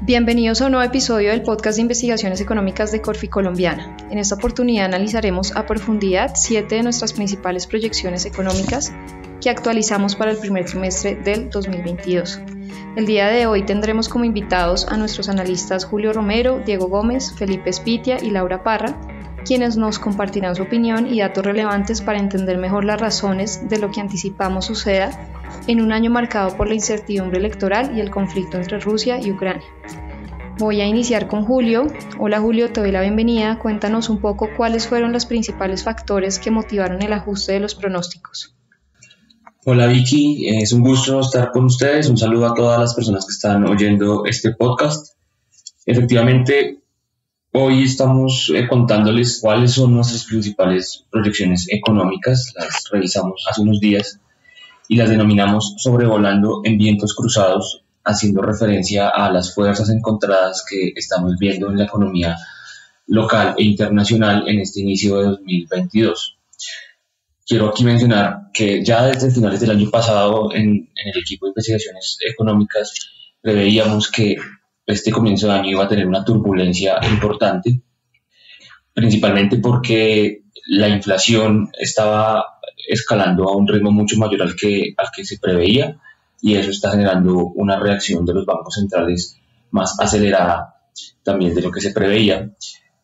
Bienvenidos a un nuevo episodio del podcast de investigaciones económicas de Corfi Colombiana. En esta oportunidad analizaremos a profundidad 7 de nuestras principales proyecciones económicas que actualizamos para el primer trimestre del 2022. El día de hoy tendremos como invitados a nuestros analistas Julio Romero, Diego Gómez, Felipe Espitia y Laura Parra, quienes nos compartirán su opinión y datos relevantes para entender mejor las razones de lo que anticipamos suceda en un año marcado por la incertidumbre electoral y el conflicto entre Rusia y Ucrania. Voy a iniciar con Julio. Hola Julio, te doy la bienvenida. Cuéntanos un poco cuáles fueron los principales factores que motivaron el ajuste de los pronósticos. Hola Vicky, es un gusto estar con ustedes. Un saludo a todas las personas que están oyendo este podcast. Efectivamente, hoy estamos contándoles cuáles son nuestras principales proyecciones económicas. Las revisamos hace unos días y las denominamos sobrevolando en vientos cruzados, haciendo referencia a las fuerzas encontradas que estamos viendo en la economía local e internacional en este inicio de 2022. Quiero aquí mencionar que ya desde finales del año pasado en el equipo de investigaciones económicas preveíamos que este comienzo de año iba a tener una turbulencia importante, principalmente porque la inflación estaba escalando a un ritmo mucho mayor al que se preveía, y eso está generando una reacción de los bancos centrales más acelerada también de lo que se preveía.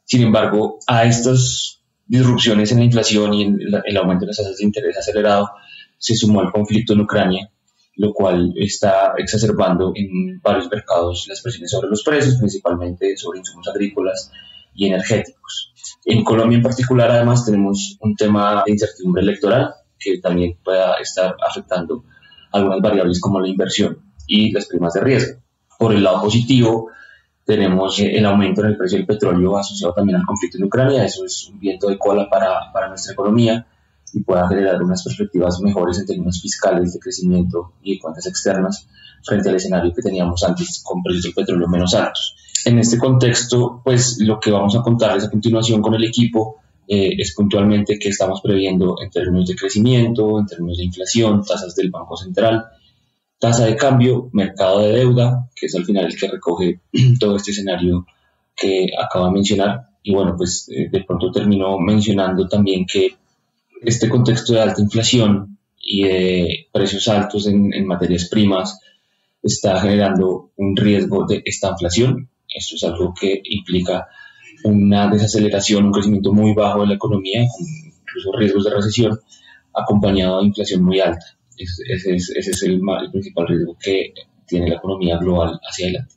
Sin embargo, a estas disrupciones en la inflación y en el aumento de las tasas de interés acelerado se sumó el conflicto en Ucrania, lo cual está exacerbando en varios mercados las presiones sobre los precios, principalmente sobre insumos agrícolas y energéticos. En Colombia en particular, además, tenemos un tema de incertidumbre electoral que también pueda estar afectando algunas variables como la inversión y las primas de riesgo. Por el lado positivo, tenemos el aumento en el precio del petróleo asociado también al conflicto en Ucrania. Eso es un viento de cola para nuestra economía y pueda generar unas perspectivas mejores en términos fiscales, de crecimiento y de cuentas externas frente al escenario que teníamos antes con precios del petróleo menos altos. En este contexto, pues lo que vamos a contarles a continuación con el equipo es puntualmente qué estamos previendo en términos de crecimiento, en términos de inflación, tasas del Banco Central, tasa de cambio, mercado de deuda, que es al final el que recoge todo este escenario que acabo de mencionar. Y bueno, pues de pronto termino mencionando también que este contexto de alta inflación y de precios altos en materias primas está generando un riesgo de estanflación. Esto es algo que implica una desaceleración, un crecimiento muy bajo de la economía, con incluso riesgos de recesión, acompañado de inflación muy alta. Ese es el principal riesgo que tiene la economía global hacia adelante.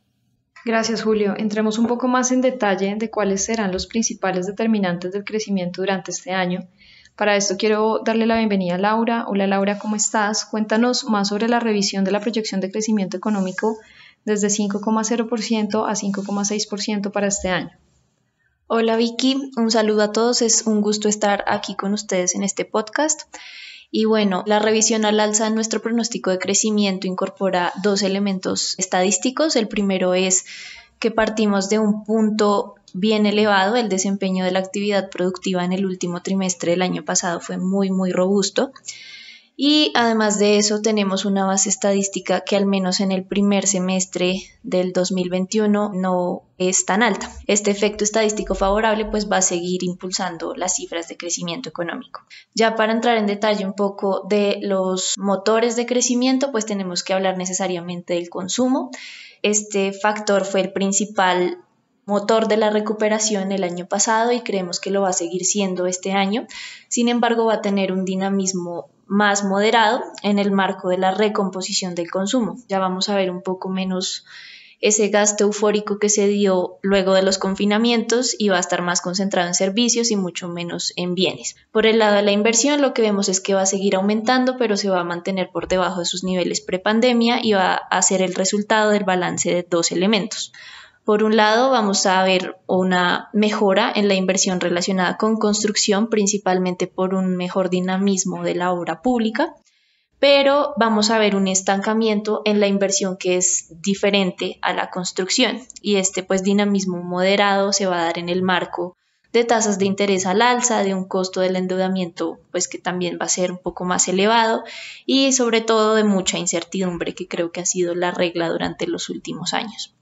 Gracias, Julio. Entremos un poco más en detalle de cuáles serán los principales determinantes del crecimiento durante este año. Para esto quiero darle la bienvenida a Laura. Hola Laura, ¿cómo estás? Cuéntanos más sobre la revisión de la proyección de crecimiento económico desde 5,0% a 5,6% para este año. Hola Vicky, un saludo a todos, es un gusto estar aquí con ustedes en este podcast. Y bueno, la revisión al alza en nuestro pronóstico de crecimiento incorpora dos elementos estadísticos. El primero es que partimos de un punto bien elevado. El desempeño de la actividad productiva en el último trimestre del año pasado fue muy robusto. Y además de eso tenemos una base estadística que al menos en el primer semestre del 2021 no es tan alta. Este efecto estadístico favorable pues va a seguir impulsando las cifras de crecimiento económico. Ya para entrar en detalle un poco de los motores de crecimiento, pues tenemos que hablar necesariamente del consumo. Este factor fue el principal motor de la recuperación el año pasado y creemos que lo va a seguir siendo este año. Sin embargo, va a tener un dinamismo más moderado en el marco de la recomposición del consumo. Ya vamos a ver un poco menos ese gasto eufórico que se dio luego de los confinamientos y va a estar más concentrado en servicios y mucho menos en bienes. Por el lado de la inversión, lo que vemos es que va a seguir aumentando, pero se va a mantener por debajo de sus niveles prepandemia y va a ser el resultado del balance de dos elementos. Por un lado, vamos a ver una mejora en la inversión relacionada con construcción, principalmente por un mejor dinamismo de la obra pública, pero vamos a ver un estancamiento en la inversión que es diferente a la construcción, y este pues dinamismo moderado se va a dar en el marco de tasas de interés al alza, de un costo del endeudamiento pues que también va a ser un poco más elevado y sobre todo de mucha incertidumbre, que creo que ha sido la regla durante los últimos años.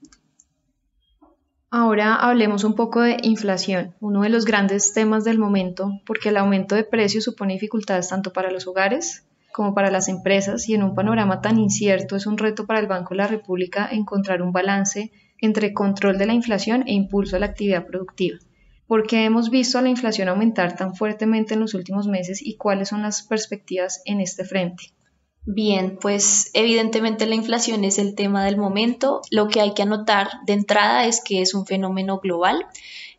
Ahora hablemos un poco de inflación, uno de los grandes temas del momento, porque el aumento de precios supone dificultades tanto para los hogares como para las empresas y en un panorama tan incierto es un reto para el Banco de la República encontrar un balance entre control de la inflación e impulso a la actividad productiva. ¿Por qué hemos visto a la inflación aumentar tan fuertemente en los últimos meses y cuáles son las perspectivas en este frente? Bien, pues evidentemente la inflación es el tema del momento. Lo que hay que anotar de entrada es que es un fenómeno global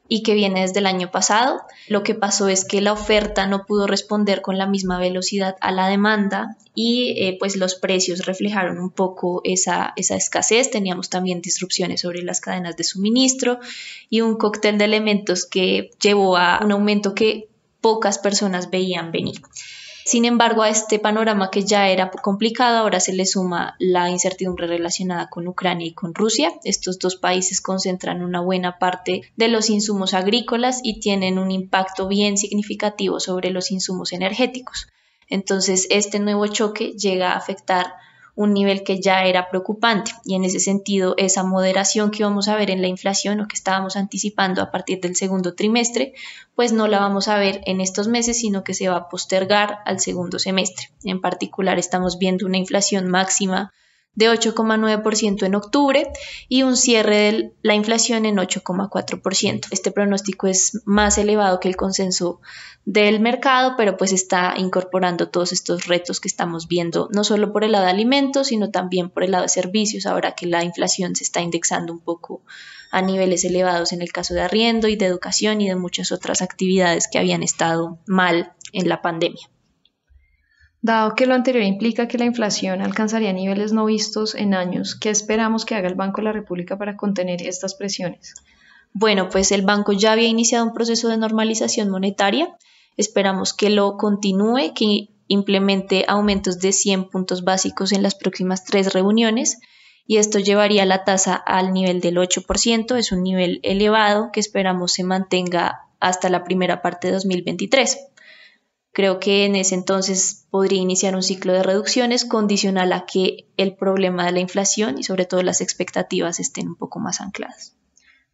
y que viene desde el año pasado. Lo que pasó es que la oferta no pudo responder con la misma velocidad a la demanda y pues los precios reflejaron un poco esa escasez. Teníamos también disrupciones sobre las cadenas de suministro y un cóctel de elementos que llevó a un aumento que pocas personas veían venir. Sin embargo, a este panorama que ya era complicado, ahora se le suma la incertidumbre relacionada con Ucrania y con Rusia. Estos dos países concentran una buena parte de los insumos agrícolas y tienen un impacto bien significativo sobre los insumos energéticos. Entonces, este nuevo choque llega a afectar un nivel que ya era preocupante y en ese sentido esa moderación que vamos a ver en la inflación o que estábamos anticipando a partir del segundo trimestre, pues no la vamos a ver en estos meses, sino que se va a postergar al segundo semestre. En particular estamos viendo una inflación máxima de 8,9% en octubre y un cierre de la inflación en 8,4%. Este pronóstico es más elevado que el consenso del mercado, pero pues está incorporando todos estos retos que estamos viendo, no solo por el lado de alimentos, sino también por el lado de servicios, ahora que la inflación se está indexando un poco a niveles elevados en el caso de arriendo y de educación y de muchas otras actividades que habían estado mal en la pandemia. Dado que lo anterior implica que la inflación alcanzaría niveles no vistos en años, ¿qué esperamos que haga el Banco de la República para contener estas presiones? Bueno, pues el banco ya había iniciado un proceso de normalización monetaria. Esperamos que lo continúe, que implemente aumentos de 100 puntos básicos en las próximas 3 reuniones y esto llevaría la tasa al nivel del 8%. Es un nivel elevado que esperamos se mantenga hasta la primera parte de 2023. Creo que en ese entonces podría iniciar un ciclo de reducciones condicional a que el problema de la inflación y sobre todo las expectativas estén un poco más ancladas.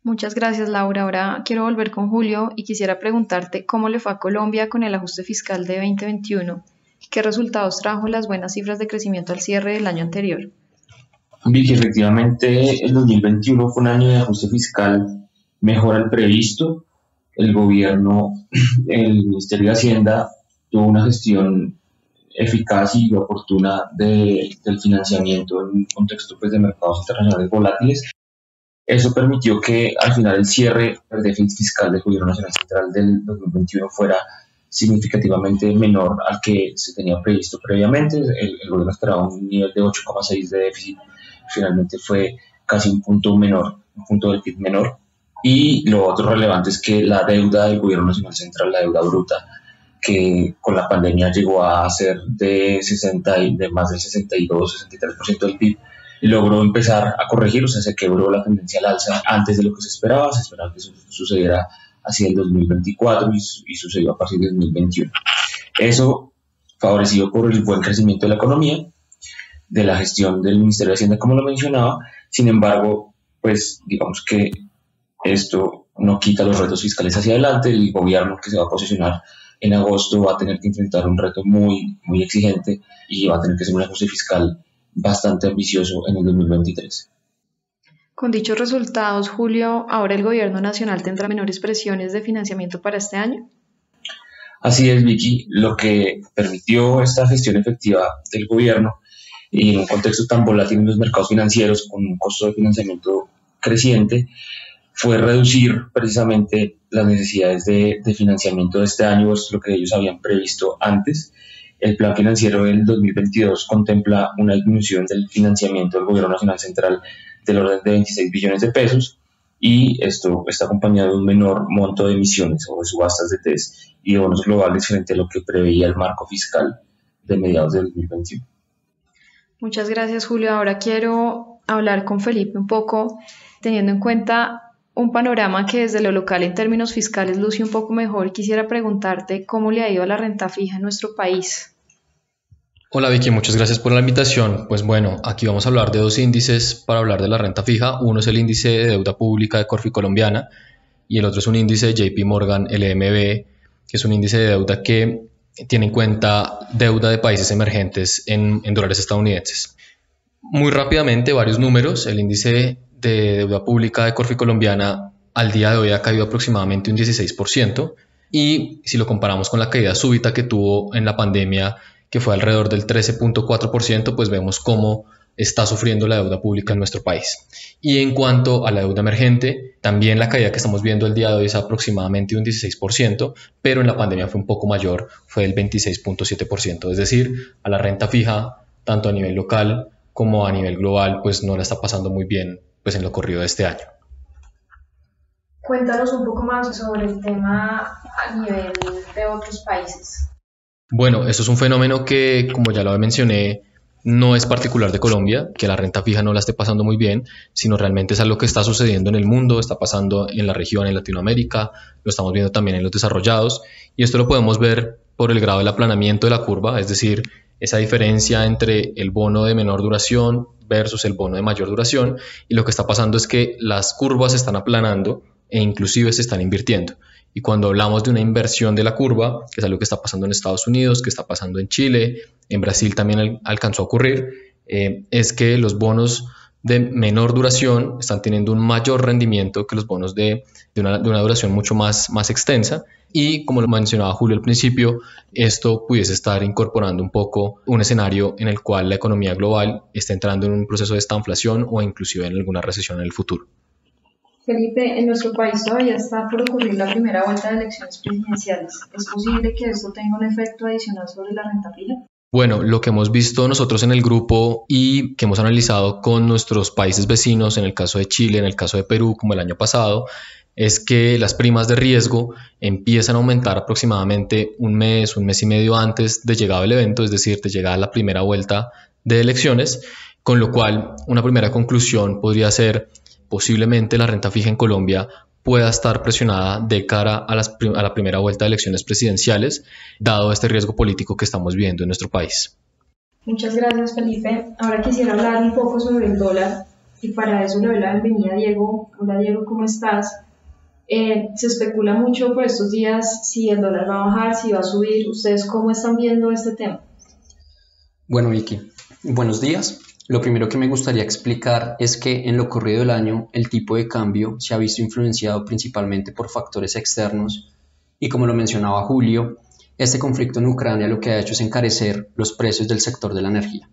Muchas gracias, Laura. Ahora quiero volver con Julio y quisiera preguntarte cómo le fue a Colombia con el ajuste fiscal de 2021. ¿Qué resultados trajo las buenas cifras de crecimiento al cierre del año anterior? Vicky, efectivamente, el 2021 fue un año de ajuste fiscal mejor al previsto. El gobierno, el Ministerio de Hacienda, tuvo una gestión eficaz y oportuna del financiamiento en un contexto pues, de mercados internacionales volátiles. Eso permitió que al final el cierre del déficit fiscal del Gobierno Nacional Central del 2021 fuera significativamente menor al que se tenía previsto previamente. El gobierno esperaba un nivel de 8,6 de déficit, finalmente fue casi un punto menor, un punto del PIB menor. Y lo otro relevante es que la deuda del Gobierno Nacional Central, la deuda bruta, que con la pandemia llegó a ser de más del 62-63% del PIB, y logró empezar a corregir, o sea, se quebró la tendencia al alza antes de lo que se esperaba que eso sucediera hacia el 2024 y sucedió a partir del 2021. Eso favorecido por el buen crecimiento de la economía, de la gestión del Ministerio de Hacienda, como lo mencionaba. Sin embargo, pues digamos que esto no quita los retos fiscales hacia adelante. El gobierno que se va a posicionar en agosto va a tener que enfrentar un reto muy, muy exigente y va a tener que hacer un ajuste fiscal bastante ambicioso en el 2023. Con dichos resultados, Julio, ¿ahora el gobierno nacional tendrá menores presiones de financiamiento para este año? Así es, Vicky. Lo que permitió esta gestión efectiva del gobierno y en un contexto tan volátil en los mercados financieros con un costo de financiamiento creciente fue reducir precisamente las necesidades de financiamiento de este año versus lo que ellos habían previsto antes. El plan financiero del 2022 contempla una disminución del financiamiento del Gobierno Nacional Central del orden de 26 billones de pesos y esto está acompañado de un menor monto de emisiones o de subastas de TES y de bonos globales frente a lo que preveía el marco fiscal de mediados del 2021. Muchas gracias, Julio. Ahora quiero hablar con Felipe un poco, teniendo en cuenta un panorama que desde lo local en términos fiscales luce un poco mejor. Quisiera preguntarte cómo le ha ido a la renta fija en nuestro país. Hola Vicky, muchas gracias por la invitación. Pues bueno, aquí vamos a hablar de dos índices para hablar de la renta fija. Uno es el índice de deuda pública de Corfi Colombiana y el otro es un índice de JP Morgan LMB, que es un índice de deuda que tiene en cuenta deuda de países emergentes en dólares estadounidenses. Muy rápidamente, varios números. El índice de deuda pública de Corfi Colombiana al día de hoy ha caído aproximadamente un 16%, y si lo comparamos con la caída súbita que tuvo en la pandemia, que fue alrededor del 13.4%, pues vemos cómo está sufriendo la deuda pública en nuestro país. Y en cuanto a la deuda emergente, también la caída que estamos viendo el día de hoy es aproximadamente un 16%, pero en la pandemia fue un poco mayor, fue del 26.7%. Es decir, a la renta fija, tanto a nivel local como a nivel global, pues no la está pasando muy bien pues en lo corrido de este año. Cuéntanos un poco más sobre el tema a nivel de otros países. Bueno, esto es un fenómeno que, como ya lo mencioné, no es particular de Colombia, que la renta fija no la esté pasando muy bien, sino realmente es algo que está sucediendo en el mundo, está pasando en la región, en Latinoamérica, lo estamos viendo también en los desarrollados, y esto lo podemos ver por el grado del aplanamiento de la curva, es decir, esa diferencia entre el bono de menor duración versus el bono de mayor duración, y lo que está pasando es que las curvas se están aplanando e inclusive se están invirtiendo. Y cuando hablamos de una inversión de la curva, que es algo que está pasando en Estados Unidos, que está pasando en Chile, en Brasil también alcanzó a ocurrir, es que los bonos de menor duración están teniendo un mayor rendimiento que los bonos de una duración mucho más extensa. Y como lo mencionaba Julio al principio, esto pudiese estar incorporando un poco un escenario en el cual la economía global está entrando en un proceso de estanflación o inclusive en alguna recesión en el futuro. Felipe, en nuestro país todavía está por ocurrir la primera vuelta de elecciones presidenciales. ¿Es posible que esto tenga un efecto adicional sobre la renta fija? Bueno, lo que hemos visto nosotros en el grupo y que hemos analizado con nuestros países vecinos, en el caso de Chile, en el caso de Perú, como el año pasado, es que las primas de riesgo empiezan a aumentar aproximadamente un mes y medio antes de llegado el evento, es decir, de llegada la primera vuelta de elecciones, con lo cual una primera conclusión podría ser posiblemente la renta fija en Colombia pueda estar presionada de cara a la primera vuelta de elecciones presidenciales, dado este riesgo político que estamos viviendo en nuestro país. Muchas gracias, Felipe. Ahora quisiera hablar un poco sobre el dólar y para eso le doy la bienvenida a Diego. Hola Diego, ¿cómo estás? Se especula mucho por estos días si el dólar va a bajar, si va a subir. ¿Ustedes cómo están viendo este tema? Bueno, Vicky, buenos días. Lo primero que me gustaría explicar es que en lo corrido del año el tipo de cambio se ha visto influenciado principalmente por factores externos y, como lo mencionaba Julio, este conflicto en Ucrania lo que ha hecho es encarecer los precios del sector de la energía.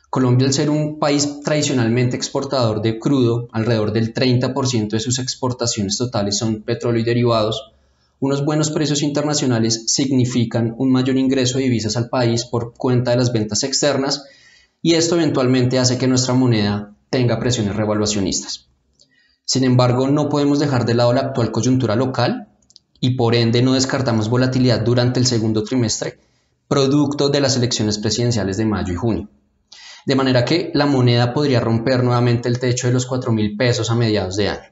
Colombia, al ser un país tradicionalmente exportador de crudo, alrededor del 30% de sus exportaciones totales son petróleo y derivados, unos buenos precios internacionales significan un mayor ingreso de divisas al país por cuenta de las ventas externas, y esto eventualmente hace que nuestra moneda tenga presiones revaluacionistas. Sin embargo, no podemos dejar de lado la actual coyuntura local y por ende no descartamos volatilidad durante el segundo trimestre, producto de las elecciones presidenciales de mayo y junio. De manera que la moneda podría romper nuevamente el techo de los 4.000 pesos a mediados de año.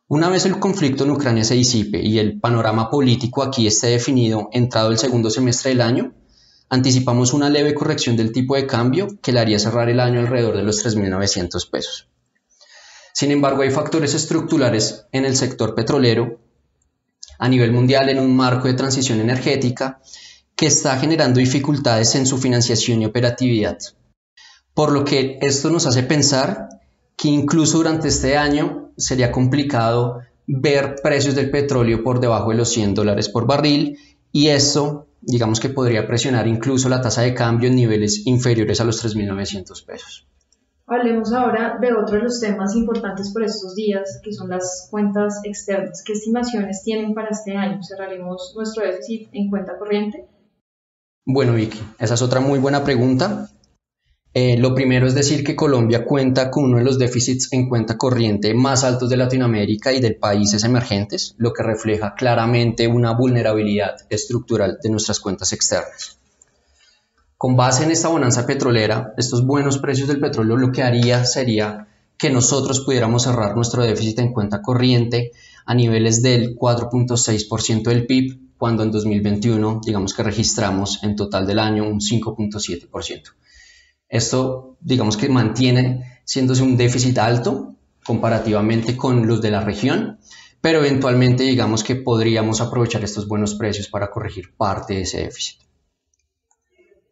Una vez el conflicto en Ucrania se disipe y el panorama político aquí esté definido entrado el segundo semestre del año, anticipamos una leve corrección del tipo de cambio que le haría cerrar el año alrededor de los 3.900 pesos. Sin embargo, hay factores estructurales en el sector petrolero a nivel mundial en un marco de transición energética que está generando dificultades en su financiación y operatividad. Por lo que esto nos hace pensar que incluso durante este año sería complicado ver precios del petróleo por debajo de los $100 por barril y esto digamos que podría presionar incluso la tasa de cambio en niveles inferiores a los 3.900 pesos. Hablemos ahora de otro de los temas importantes por estos días, que son las cuentas externas. ¿Qué estimaciones tienen para este año? ¿Cerraremos nuestro déficit en cuenta corriente? Bueno, Vicky, esa es otra muy buena pregunta. Lo primero es decir que Colombia cuenta con uno de los déficits en cuenta corriente más altos de Latinoamérica y de países emergentes, lo que refleja claramente una vulnerabilidad estructural de nuestras cuentas externas. Con base en esta bonanza petrolera, estos buenos precios del petróleo lo que haría sería que nosotros pudiéramos cerrar nuestro déficit en cuenta corriente a niveles del 4.6% del PIB, cuando en 2021 digamos que registramos en total del año un 5.7%. Esto digamos que mantiene siéndose un déficit alto comparativamente con los de la región, pero eventualmente digamos que podríamos aprovechar estos buenos precios para corregir parte de ese déficit.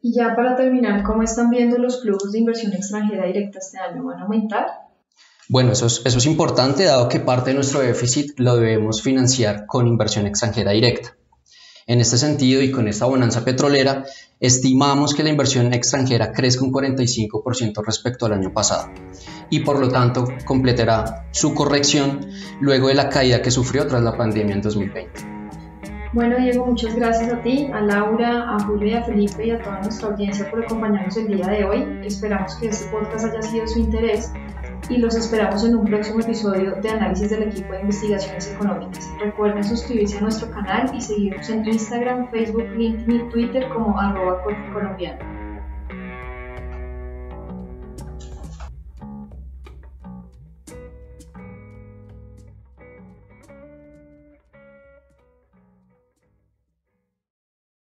Y ya para terminar, ¿cómo están viendo los flujos de inversión extranjera directa este año? ¿Van a aumentar? Bueno, eso es importante, dado que parte de nuestro déficit lo debemos financiar con inversión extranjera directa. En este sentido, y con esta bonanza petrolera, estimamos que la inversión extranjera crezca un 45% respecto al año pasado y por lo tanto completará su corrección luego de la caída que sufrió tras la pandemia en 2020. Bueno, Diego, muchas gracias a ti, a Laura, a Julio y a Felipe y a toda nuestra audiencia por acompañarnos el día de hoy. Esperamos que este podcast haya sido de su interés y los esperamos en un próximo episodio de análisis del equipo de investigaciones económicas. Recuerden suscribirse a nuestro canal y seguirnos en Instagram, Facebook, LinkedIn y Twitter como @corficolombiano.